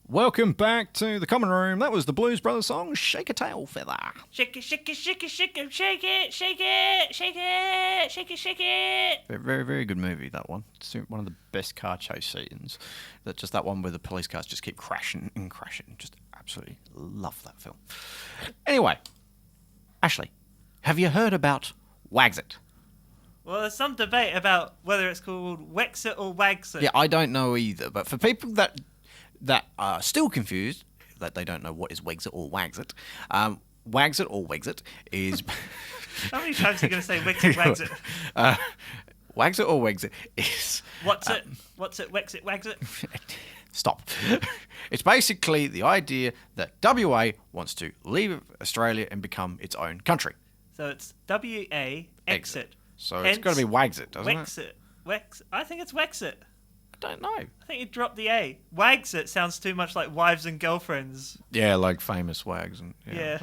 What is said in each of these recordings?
Welcome back to the common room. That was the Blues Brothers song, Shake a Tail Feather. Shake it, shake it, shake it, shake it, shake it, shake it, shake it, shake it, shake it. Very, very good movie, that one. It's one of the best car chase scenes. That one where the police cars just keep crashing and crashing. Just absolutely love that film. Anyway, Ashleigh, have you heard about WAExit? Well, there's some debate about whether it's called WAExit or WAExit. Yeah, I don't know either. But for people that are still confused, that they don't know what is WAExit or WAExit, WAExit or WAExit is... How many times are you going to say WAExit, WAExit? WAExit or WAExit is... What's it? WAExit, WAExit? Stop. It's basically the idea that WA wants to leave Australia and become its own country. So it's WAExit. So it's got to be WAExit, doesn't it? WAExit. I think it's WAExit. I don't know. I think you dropped the A. WAExit sounds too much like wives and girlfriends. Yeah, like famous wags. And Yeah.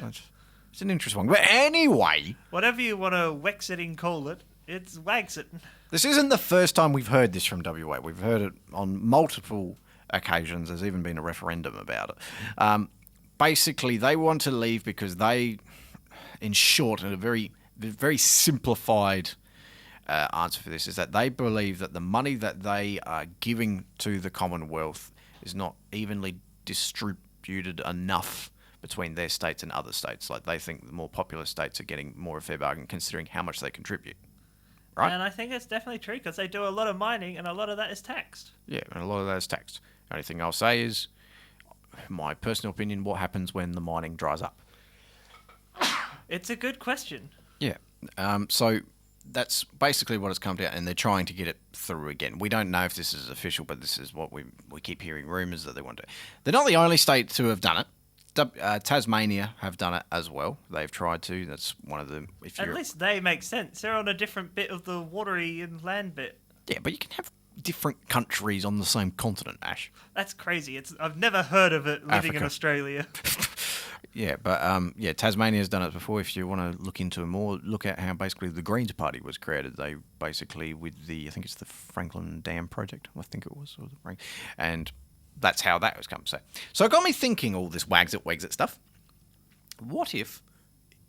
It's an interesting one. But anyway... Whatever you want to WAExiting call it, it's WAExit. This isn't the first time we've heard this from WA. We've heard it on multiple occasions. There's even been a referendum about it. Basically, they want to leave because they, in short, in a very, very simplified answer for this, is that they believe that the money that they are giving to the Commonwealth is not evenly distributed enough between their states and other states. Like, they think the more popular states are getting more of a fair bargain considering how much they contribute. Right? And I think it's definitely true because they do a lot of mining and a lot of that is taxed. Yeah, and a lot of that is taxed. The only thing I'll say is, my personal opinion, what happens when the mining dries up? It's a good question. Yeah. So that's basically what it's come down, and they're trying to get it through again. We don't know if this is official, but this is what we keep hearing rumours that they want to. They're not the only state to have done it. Tasmania have done it as well. They've tried to. That's one of them. At least they make sense. They're on a different bit of the watery and land bit. Yeah, but you can have different countries on the same continent, Ash. That's crazy. I've never heard of it living Africa. in Australia. Yeah, but Tasmania's done it before. If you want to look into it more, look at how basically the Greens Party was created. They basically I think it's the Franklin Dam project. I think it was, and that's how that was come. So it got me thinking all this WAExit stuff. What if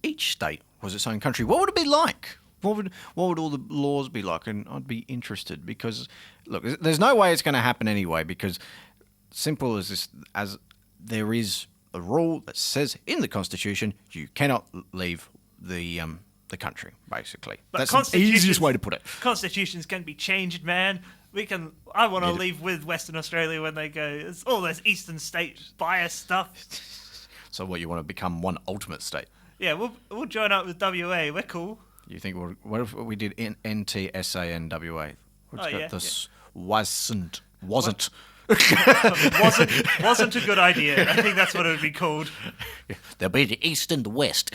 each state was its own country? What would it be like? What would all the laws be like? And I'd be interested because, look, there's no way it's going to happen anyway because simple as this, as there is a rule that says in the Constitution you cannot leave the country, basically. But that's the easiest way to put it. Constitutions can be changed, man. I want to leave with Western Australia when they go, it's all this eastern state bias stuff. So what, you want to become one ultimate state? Yeah, we'll join up with WA. We're cool. You think, what if we did NTSANWA? Wasn't. Wasn't a good idea. I think that's what it would be called. There'll be the East and the West.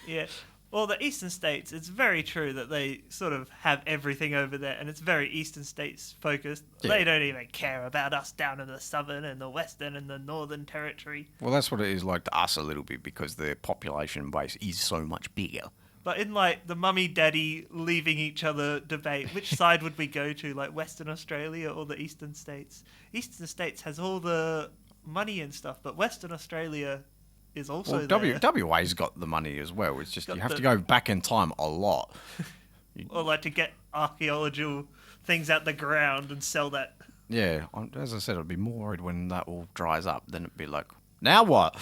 Yeah. Well, the eastern states, it's very true that they sort of have everything over there, and it's very eastern states focused. Yeah. They don't even care about us down in the southern and the western and the northern territory. Well, that's what it is like to us a little bit because their population base is so much bigger. But in, like, the mummy-daddy leaving each other debate, which side would we go to, like Western Australia or the eastern states? Eastern states has all the money and stuff, but Western Australia is also there. WA's got the money as well. It's just you have to go back in time a lot. Or, like, to get archaeological things out the ground and sell that. Yeah, as I said, I'd be more worried when that all dries up. Then it'd be like, now what?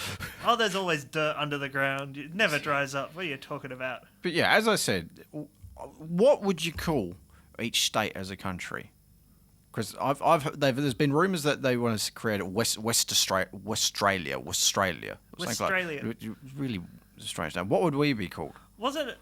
Oh, there's always dirt under the ground. It never dries up. What are you talking about? But yeah, as I said, what would you call each state as a country? Because there's been rumours that they want to create a Westralia. Really strange name. What would we be called? Wasn't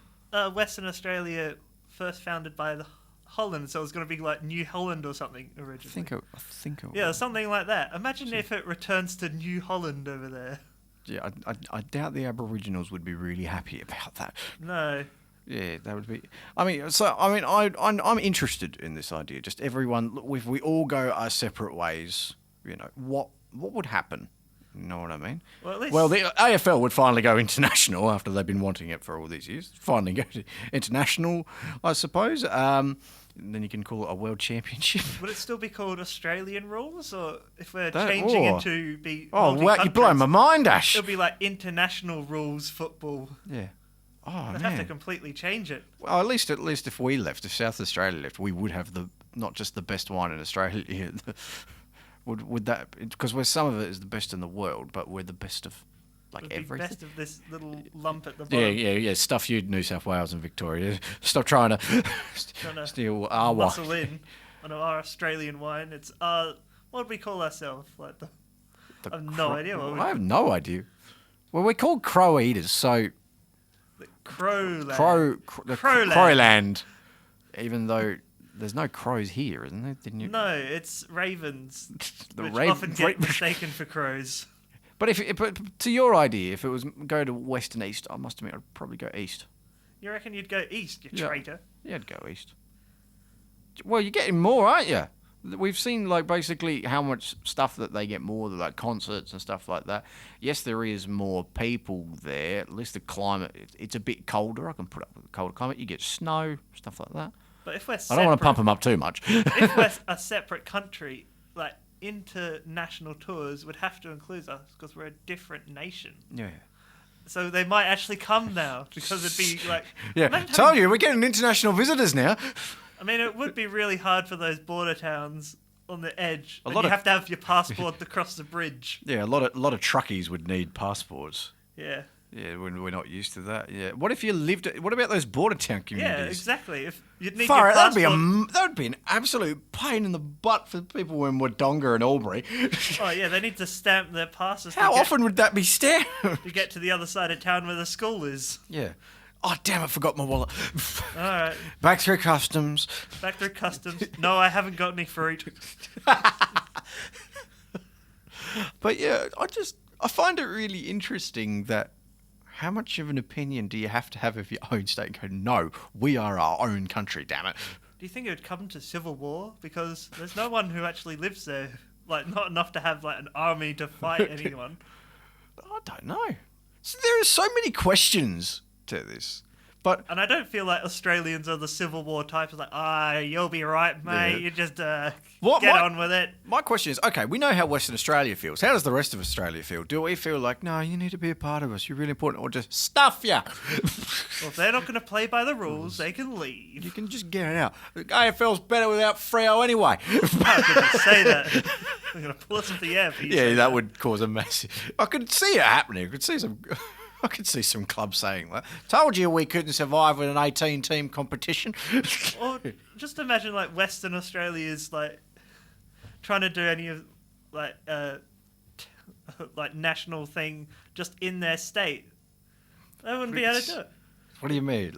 Western Australia first founded by the Holland, so it was going to be like New Holland or something originally? I think it was. Yeah, something like that. Imagine if it returns to New Holland over there. Yeah, I doubt the Aboriginals would be really happy about that. No. Yeah, that would be. I'm interested in this idea. Just everyone, if we all go our separate ways, what would happen? You know what I mean? Well, the AFL would finally go international after they've been wanting it for all these years. Finally go to international, I suppose. then you can call it a world championship. Would it still be called Australian rules, or if we're That- changing oh. into be Oh, wow, you're multi-countries, blowing my mind, Ash. it'll be like international rules football. Yeah. Oh, They'd man. have to completely change it. Well, at least if we left, if South Australia left, we would have not just the best wine in Australia. would that, because some of it is the best in the world, but we're the best of It'd be everything. best of this little lump at the bottom. Yeah. Stuff you, New South Wales and Victoria. Stop trying to Trying to steal our wine. muscle in on our Australian wine. It's what do we call ourselves? Like I have no idea. What we I have no idea. Well, we're called crow eaters, so Crowland. Crowland. Even though there's no crows here, isn't there? Didn't you? No, it's ravens, The which raven- often get mistaken for crows. But but to your idea, if it was go to west and east, I must admit I'd probably go east. You reckon you'd go east, you Yeah. traitor? Yeah, I'd go east. Well, you're getting more, aren't you? We've seen like basically how much stuff that they get more, like concerts and stuff like that. Yes, there is more people there. At least the climate, it's a bit colder. I can put up with the colder climate. You get snow, stuff like that. But if we're I separate, don't want to pump them up too much. if we're a separate country, like international tours would have to include us because we're a different nation. Yeah. So they might actually come now because it'd be like Yeah, imagine tell having- you, we're getting international visitors now. I mean, it would be really hard for those border towns on the edge. A And lot you of- have to have your passport to cross the bridge. Yeah, a lot of truckies would need passports. Yeah. Yeah, we're not used to that. Yeah. What if you lived? What about those border town communities? Yeah, exactly. If you'd need Far your out, passport. that would be an absolute pain in the butt for people in Wodonga and Albury. Oh yeah, they need to stamp their passes. How often would that be stamped? to get to the other side of town where the school is? Yeah. Oh damn! I forgot my wallet. All right, Back through customs. back through customs. No, I haven't got any fruit. But yeah, I find it really interesting that how much of an opinion do you have to have of your own state and go, no, we are our own country, damn it. Do you think it would come to civil war? Because there's no one who actually lives there. Like, not enough to have like an army to fight anyone. I don't know. So there are so many questions to this. But And I don't feel like Australians are the Civil War types. Like, you'll be right, mate. Yeah. You just get my- on with it. my question is, okay, we know how Western Australia feels. How does the rest of Australia feel? Do we feel like, no, you need to be a part of us, you're really important, or just stuff ya? Well, if they're not going to play by the rules, they can You leave. can just get it out. The AFL's better without Freo anyway. How could you say that? I'm going to pull us off the air for you. Yeah, saying that would cause a massive... I could see it happening. I could see some clubs saying that. Told you we couldn't survive with an 18-team competition. Or just imagine like Western Australia's like trying to do any of like like national thing just in their state. They wouldn't be able to do it. What do you mean?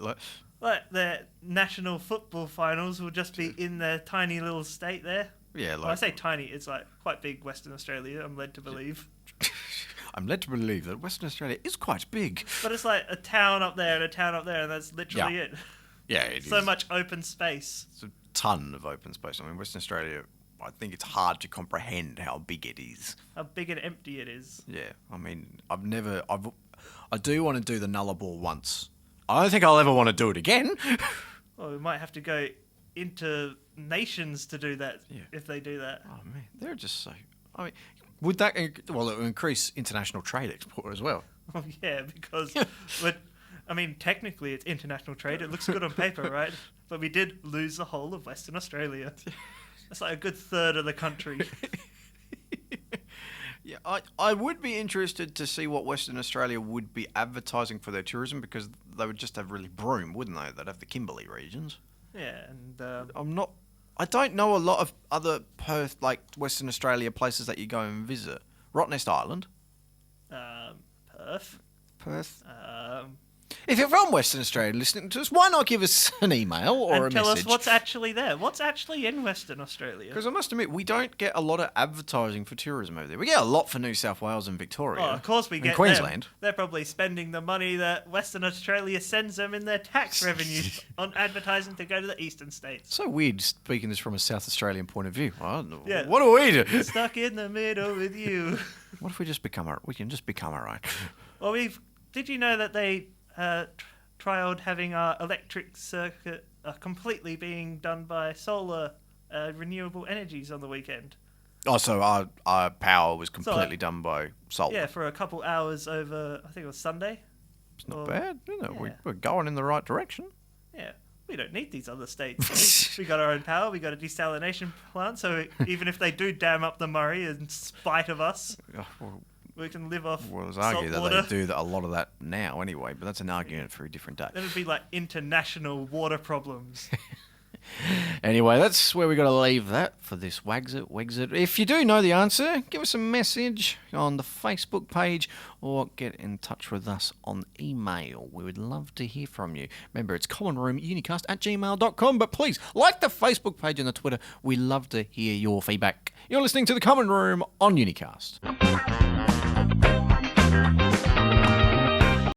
Like their national football finals will just be in their tiny little state there. Yeah, Well, I say tiny, it's like quite big Western Australia, I'm led to believe. I'm led to believe that Western Australia is quite big. But it's like a town up there and a town up there, and that's literally Yeah. it. Yeah, it So is. much open space. It's a ton of open space. I mean, Western Australia, I think it's hard to comprehend how big it is. How big and empty it is. Yeah, I mean, I do want to do the Nullarbor once. I don't think I'll ever want to do it again. Well, we might have to go into nations to do that Yeah. if they do that. Oh man, they're just so. I mean, would that? Well, it would increase international trade export as well. Oh yeah, because I mean, technically it's international trade. It looks good on paper, right? But we did lose the whole of Western Australia. That's like a good third of the country. Yeah, I would be interested to see what Western Australia would be advertising for their tourism, because they would just have really Broome, wouldn't they? They'd have the Kimberley regions. Yeah, and I don't know a lot of other Perth, like Western Australia places that you go and visit. Rottnest Island. Perth. Perth. Um, If you're from Western Australia listening to us, why not give us an email or and a tell message? us what's actually there. What's actually in Western Australia? Because I must admit, we don't get a lot of advertising for tourism over there. We get a lot for New South Wales and Victoria. Oh, of course we and get Queensland. them. They're probably spending the money that Western Australia sends them in their tax revenue on advertising to go to the eastern states. So weird speaking this from a South Australian point of view. I don't know. Yeah. What do we do? Stuck in the middle with you. What if we just we can just become our own? Well, did you know that they trialed having our electric circuit are completely being done by solar renewable energies on the weekend. Oh, so our power was completely done by solar. Yeah, for a couple hours over, I think it was Sunday. It's not bad, you know. Yeah. We're going in the right direction. Yeah, we don't need these other states. We got our own power. We got a desalination plant. So even if they do dam up the Murray in spite of us, we can live off Well, there's salt argue that water. they do a lot of that now anyway, but that's an argument for a different day. Then it'd be like international water problems. Anyway, that's where we got to leave that for this WAExit. If you do know the answer, give us a message on the Facebook page or get in touch with us on email. We would love to hear from you. Remember, it's commonroomunicast@gmail.com, but please like the Facebook page and the Twitter. We love to hear your feedback. You're listening to The Common Room on Unicast.